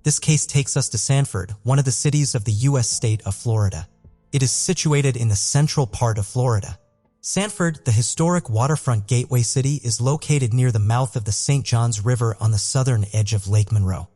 This case takes us to Sanford, one of the cities of the U.S. state of Florida. It is situated in the central part of Florida. Sanford, the historic waterfront gateway city, is located near the mouth of the St. Johns River on the southern edge of Lake Monroe.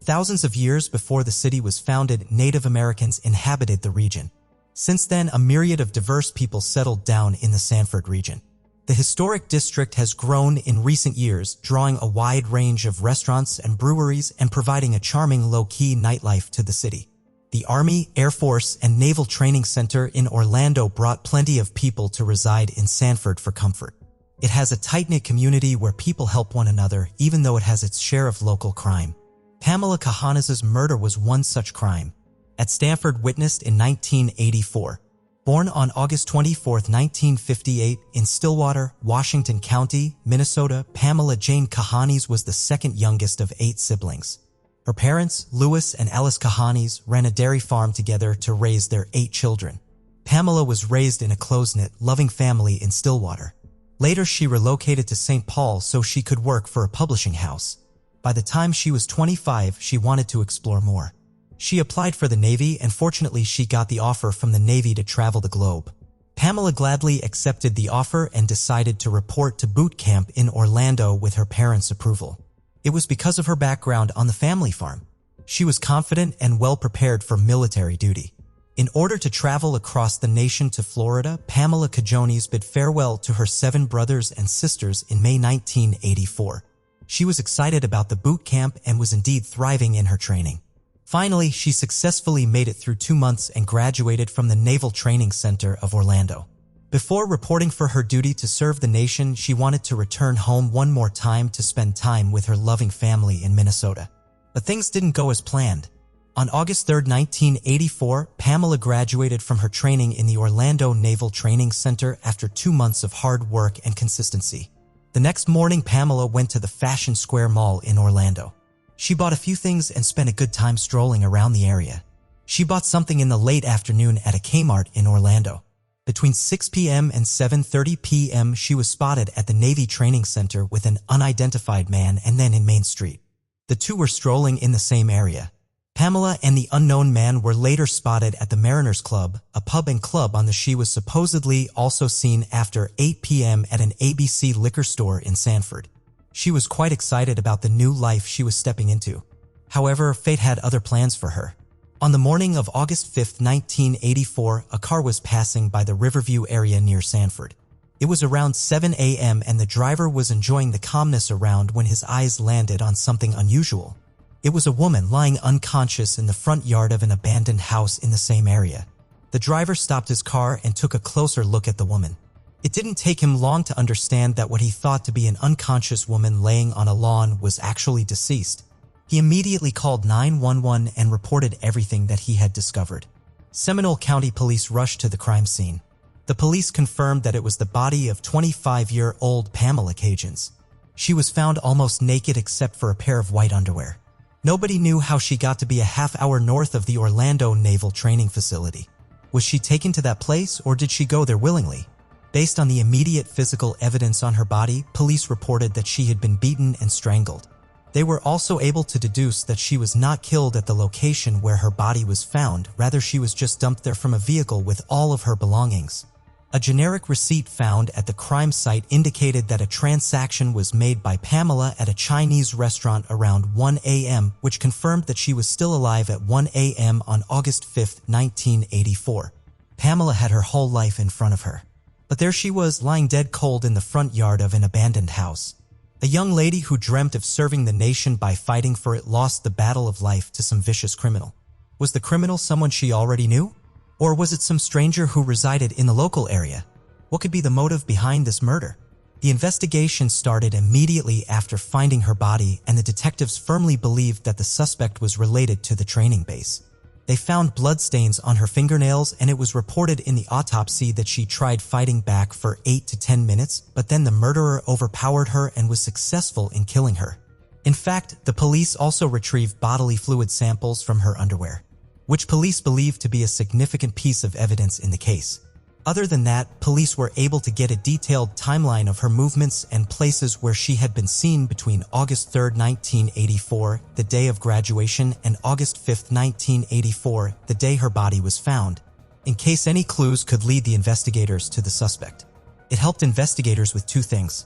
Thousands of years before the city was founded, Native Americans inhabited the region. Since then, a myriad of diverse people settled down in the Sanford region. The historic district has grown in recent years, drawing a wide range of restaurants and breweries and providing a charming low-key nightlife to the city. The Army, Air Force, and Naval Training Center in Orlando brought plenty of people to reside in Sanford for comfort. It has a tight-knit community where people help one another, even though it has its share of local crime. Pamela Kahanas's murder was one such crime. At Sanford, witnessed in 1984. Born on August 24, 1958, in Stillwater, Washington County, Minnesota, Pamela Jane Kahanes was the second youngest of 8 siblings. Her parents, Louis and Alice Kahanes, ran a dairy farm together to raise their 8 children. Pamela was raised in a close-knit, loving family in Stillwater. Later, she relocated to St. Paul so she could work for a publishing house. By the time she was 25, she wanted to explore more. She applied for the Navy, and fortunately she got the offer from the Navy to travel the globe. Pamela gladly accepted the offer and decided to report to boot camp in Orlando with her parents' approval. It was because of her background on the family farm. She was confident and well prepared for military duty. In order to travel across the nation to Florida, Pamela Kajones bid farewell to her 7 brothers and sisters in May 1984. She was excited about the boot camp and was indeed thriving in her training. Finally, she successfully made it through 2 months and graduated from the Naval Training Center of Orlando. Before reporting for her duty to serve the nation, she wanted to return home one more time to spend time with her loving family in Minnesota. But things didn't go as planned. On August 3, 1984, Pamela graduated from her training in the Orlando Naval Training Center after 2 months of hard work and consistency. The next morning, Pamela went to the Fashion Square Mall in Orlando. She bought a few things and spent a good time strolling around the area. She bought something in the late afternoon at a Kmart in Orlando. Between 6 p.m. and 7:30 p.m., she was spotted at the Navy Training Center with an unidentified man and then in Main Street. The two were strolling in the same area. Pamela and the unknown man were later spotted at the Mariners Club, a pub and club on the She was supposedly also seen after 8 p.m. at an ABC liquor store in Sanford. She was quite excited about the new life she was stepping into. However, fate had other plans for her. On the morning of August 5, 1984, a car was passing by the Riverview area near Sanford. It was around 7 a.m. and the driver was enjoying the calmness around when his eyes landed on something unusual. It was a woman lying unconscious in the front yard of an abandoned house in the same area. The driver stopped his car and took a closer look at the woman. It didn't take him long to understand that what he thought to be an unconscious woman laying on a lawn was actually deceased. He immediately called 911 and reported everything that he had discovered. Seminole County Police rushed to the crime scene. The police confirmed that it was the body of 25-year-old Pamela Kajones. She was found almost naked except for a pair of white underwear. Nobody knew how she got to be a half-hour north of the Orlando Naval Training Facility. Was she taken to that place, or did she go there willingly? Based on the immediate physical evidence on her body, police reported that she had been beaten and strangled. They were also able to deduce that she was not killed at the location where her body was found, rather she was just dumped there from a vehicle with all of her belongings. A generic receipt found at the crime site indicated that a transaction was made by Pamela at a Chinese restaurant around 1 a.m., which confirmed that she was still alive at 1 a.m. on August 5, 1984. Pamela had her whole life in front of her. But there she was, lying dead cold in the front yard of an abandoned house. A young lady who dreamt of serving the nation by fighting for it lost the battle of life to some vicious criminal. Was the criminal someone she already knew? Or was it some stranger who resided in the local area? What could be the motive behind this murder? The investigation started immediately after finding her body, and the detectives firmly believed that the suspect was related to the training base. They found bloodstains on her fingernails, and it was reported in the autopsy that she tried fighting back for 8 to 10 minutes, but then the murderer overpowered her and was successful in killing her. In fact, the police also retrieved bodily fluid samples from her underwear, which police believe to be a significant piece of evidence in the case. Other than that, police were able to get a detailed timeline of her movements and places where she had been seen between August 3, 1984, the day of graduation, and August 5, 1984, the day her body was found, in case any clues could lead the investigators to the suspect. It helped investigators with two things.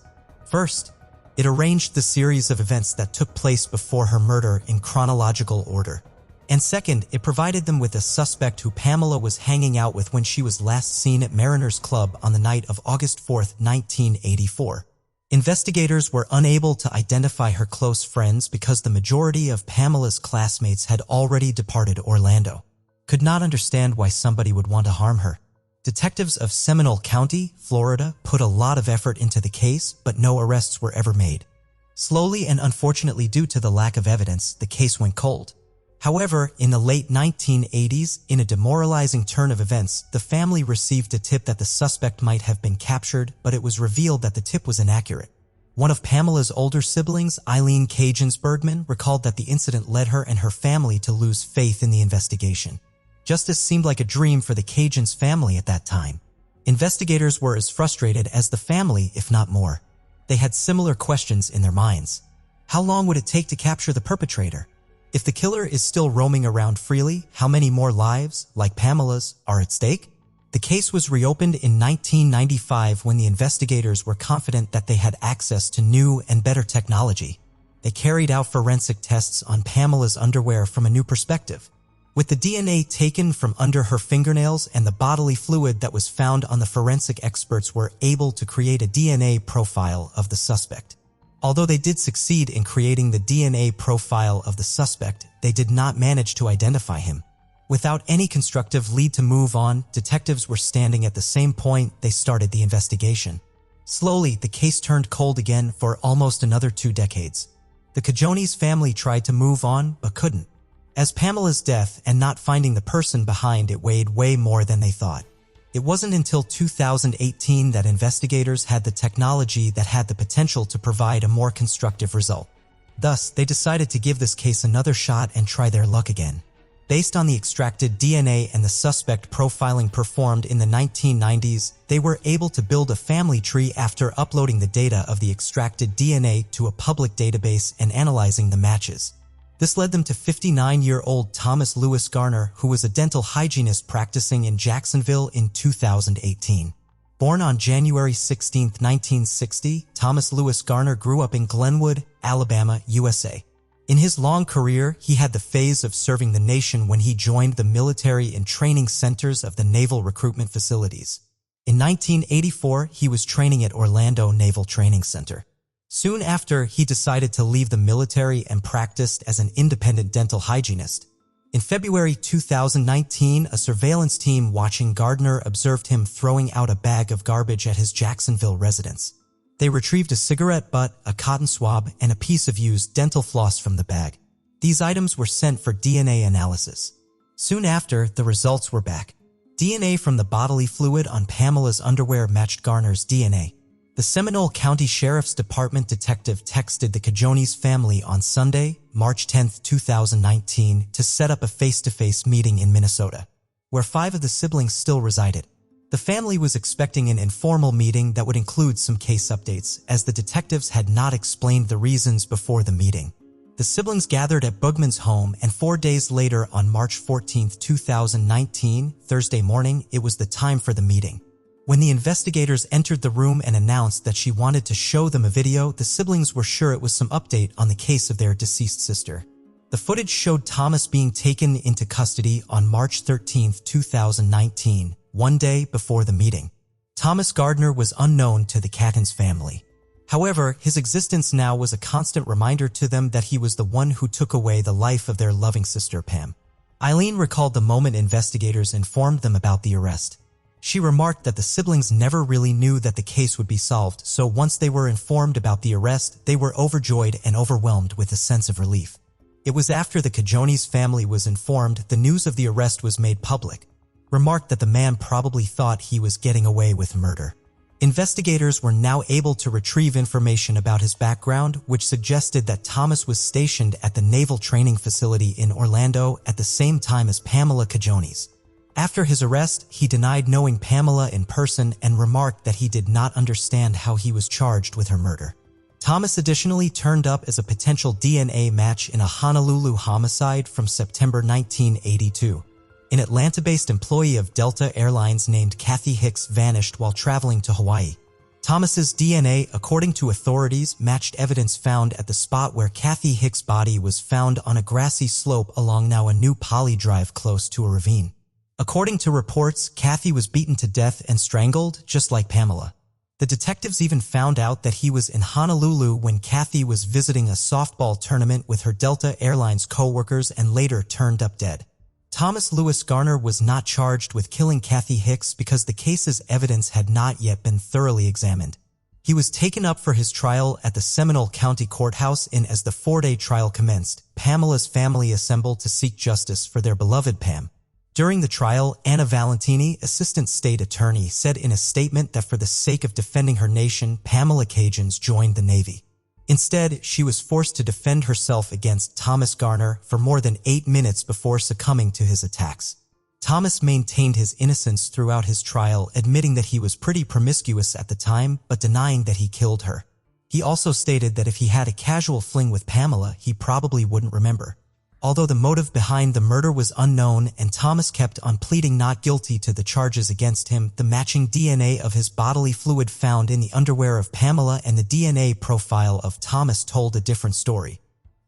First, it arranged the series of events that took place before her murder in chronological order. And second, it provided them with a suspect who Pamela was hanging out with when she was last seen at Mariners Club on the night of August 4, 1984. Investigators were unable to identify her close friends because the majority of Pamela's classmates had already departed Orlando. Could not understand why somebody would want to harm her. Detectives of Seminole County, Florida, put a lot of effort into the case, but no arrests were ever made. Slowly and unfortunately due to the lack of evidence, the case went cold. However, in the late 1980s, in a demoralizing turn of events, the family received a tip that the suspect might have been captured, but it was revealed that the tip was inaccurate. One of Pamela's older siblings, Eileen Cajuns Bergman, recalled that the incident led her and her family to lose faith in the investigation. Justice seemed like a dream for the Cajuns family at that time. Investigators were as frustrated as the family, if not more. They had similar questions in their minds. How long would it take to capture the perpetrator? If the killer is still roaming around freely, how many more lives, like Pamela's, are at stake? The case was reopened in 1995 when the investigators were confident that they had access to new and better technology. They carried out forensic tests on Pamela's underwear from a new perspective. With the DNA taken from under her fingernails and the bodily fluid that was found on the forensic experts were able to create a DNA profile of the suspect. Although they did succeed in creating the DNA profile of the suspect, they did not manage to identify him. Without any constructive lead to move on, detectives were standing at the same point they started the investigation. Slowly, the case turned cold again for almost another 2 decades. The Cajones family tried to move on, but couldn't. As Pamela's death and not finding the person behind it weighed way more than they thought. It wasn't until 2018 that investigators had the technology that had the potential to provide a more constructive result. Thus, they decided to give this case another shot and try their luck again. Based on the extracted DNA and the suspect profiling performed in the 1990s, they were able to build a family tree after uploading the data of the extracted DNA to a public database and analyzing the matches. This led them to 59-year-old Thomas Lewis Garner, who was a dental hygienist practicing in Jacksonville in 2018. Born on January 16, 1960, Thomas Lewis Garner grew up in Glenwood, Alabama, USA. In his long career, he had the phase of serving the nation when he joined the military and training centers of the naval recruitment facilities. In 1984, he was training at Orlando Naval Training Center. Soon after, he decided to leave the military and practiced as an independent dental hygienist. In February 2019, a surveillance team watching Gardner observed him throwing out a bag of garbage at his Jacksonville residence. They retrieved a cigarette butt, a cotton swab, and a piece of used dental floss from the bag. These items were sent for DNA analysis. Soon after, the results were back. DNA from the bodily fluid on Pamela's underwear matched Garner's DNA. The Seminole County Sheriff's Department detective texted the Cajones family on Sunday, March 10, 2019, to set up a face-to-face meeting in Minnesota, where 5 of the siblings still resided. The family was expecting an informal meeting that would include some case updates, as the detectives had not explained the reasons before the meeting. The siblings gathered at Bugman's home, and 4 days later, on March 14, 2019, Thursday morning, it was the time for the meeting. When the investigators entered the room and announced that she wanted to show them a video, the siblings were sure it was some update on the case of their deceased sister. The footage showed Thomas being taken into custody on March 13, 2019, 1 day before the meeting. Thomas Gardner was unknown to the Cajuns family. However, his existence now was a constant reminder to them that he was the one who took away the life of their loving sister Pam. Eileen recalled the moment investigators informed them about the arrest. She remarked that the siblings never really knew that the case would be solved, so once they were informed about the arrest, they were overjoyed and overwhelmed with a sense of relief. It was after the Cajones family was informed the news of the arrest was made public. Remarked that the man probably thought he was getting away with murder. Investigators were now able to retrieve information about his background, which suggested that Thomas was stationed at the Naval Training Facility in Orlando at the same time as Pamela Cajones. After his arrest, he denied knowing Pamela in person and remarked that he did not understand how he was charged with her murder. Thomas additionally turned up as a potential DNA match in a Honolulu homicide from September 1982. An Atlanta-based employee of Delta Airlines named Kathy Hicks vanished while traveling to Hawaii. Thomas's DNA, according to authorities, matched evidence found at the spot where Kathy Hicks' body was found on a grassy slope along now a new poly drive close to a ravine. According to reports, Kathy was beaten to death and strangled, just like Pamela. The detectives even found out that he was in Honolulu when Kathy was visiting a softball tournament with her Delta Airlines co-workers and later turned up dead. Thomas Lewis Garner was not charged with killing Kathy Hicks because the case's evidence had not yet been thoroughly examined. He was taken up for his trial at the Seminole County Courthouse as the 4-day trial commenced. Pamela's family assembled to seek justice for their beloved Pam. During the trial, Anna Valentini, assistant state attorney, said in a statement that for the sake of defending her nation, Pamela Cajans joined the Navy. Instead, she was forced to defend herself against Thomas Garner for more than 8 minutes before succumbing to his attacks. Thomas maintained his innocence throughout his trial, admitting that he was pretty promiscuous at the time, but denying that he killed her. He also stated that if he had a casual fling with Pamela, he probably wouldn't remember. Although the motive behind the murder was unknown and Thomas kept on pleading not guilty to the charges against him, the matching DNA of his bodily fluid found in the underwear of Pamela and the DNA profile of Thomas told a different story.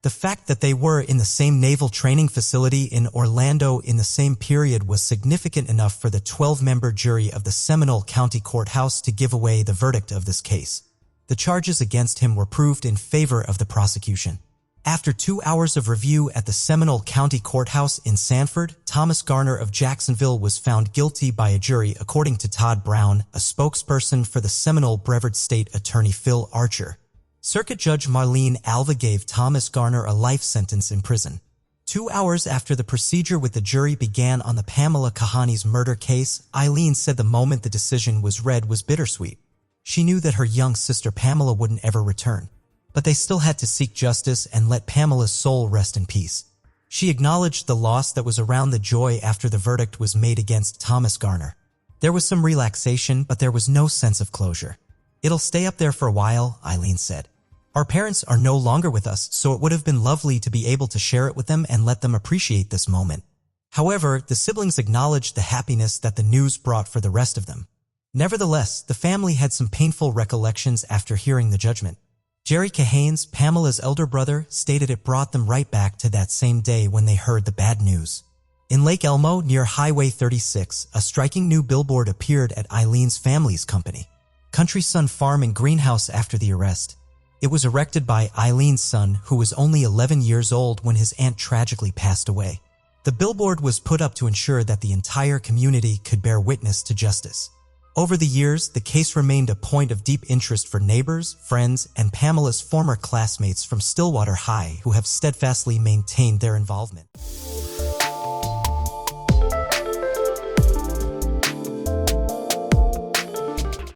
The fact that they were in the same naval training facility in Orlando in the same period was significant enough for the 12-member jury of the Seminole County Courthouse to give away the verdict of this case. The charges against him were proved in favor of the prosecution. After 2 hours of review at the Seminole County Courthouse in Sanford, Thomas Garner of Jacksonville was found guilty by a jury, according to Todd Brown, a spokesperson for the Seminole Brevard State Attorney Phil Archer. Circuit Judge Marlene Alva gave Thomas Garner a life sentence in prison. 2 hours after the procedure with the jury began on the Pamela Kahani's murder case, Eileen said the moment the decision was read was bittersweet. She knew that her young sister Pamela wouldn't ever return. But they still had to seek justice and let Pamela's soul rest in peace. She acknowledged the loss that was around the joy after the verdict was made against Thomas Garner. There was some relaxation, but there was no sense of closure. "It'll stay up there for a while," Eileen said. "Our parents are no longer with us, so it would have been lovely to be able to share it with them and let them appreciate this moment." However, the siblings acknowledged the happiness that the news brought for the rest of them. Nevertheless, the family had some painful recollections after hearing the judgment. Jerry Cahanes, Pamela's elder brother, stated it brought them right back to that same day when they heard the bad news. In Lake Elmo, near Highway 36, a striking new billboard appeared at Eileen's family's company, Country Sun Farm and Greenhouse, after the arrest. It was erected by Eileen's son, who was only 11 years old when his aunt tragically passed away. The billboard was put up to ensure that the entire community could bear witness to justice. Over the years, the case remained a point of deep interest for neighbors, friends, and Pamela's former classmates from Stillwater High who have steadfastly maintained their involvement.